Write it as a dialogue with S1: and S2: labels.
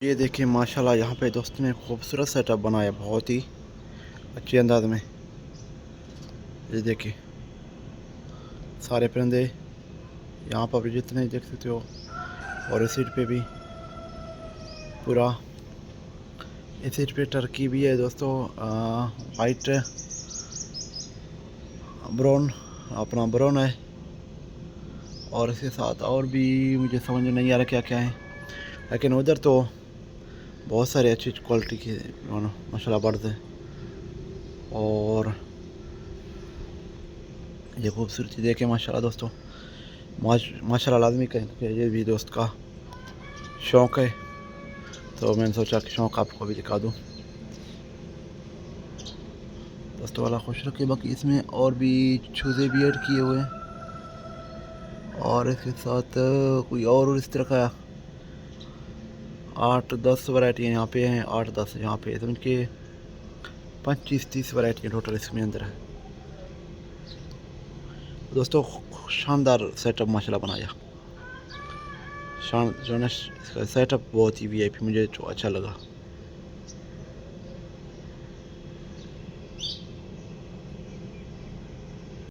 S1: ये देखिए माशाल्लाह यहाँ पे दोस्त ने खूबसूरत सेटअप बनाया बहुत ही अच्छे अंदाज में। ये देखिए सारे परिंदे यहाँ पर भी जितने देख सकते हो, और इस सीट पे भी पूरा, इस सीट पे टर्की भी है दोस्तों, वाइट ब्राउन, अपना ब्राउन है, और इसके साथ और भी मुझे समझ में नहीं आ रहा क्या क्या है, लेकिन उधर तो बहुत सारे अच्छी क्वालिटी के माशाल्लाह बर्ड्स हैं। और ये खूबसूरती देखे माशाल्लाह दोस्तों, माशाल्लाह लाजमी कहें कि ये भी दोस्त का शौक़ है, तो मैंने सोचा कि शौक़ आपको भी दिखा दूँ दोस्तों। वाला खुश रखे। बाकी इसमें और भी चूज़े भी ऐड किए हुए हैं, और इसके साथ कोई और इस तरह का 8-10 वैरायटी यहाँ पे हैं, 8-10 यहाँ पे, समझ के 25-30 वैरायटी टोटल इसमें अंदर है दोस्तों। शानदार सेटअप माशाल्लाह बनाया, जो है इसका सेटअप बहुत ही वीआईपी मुझे अच्छा लगा।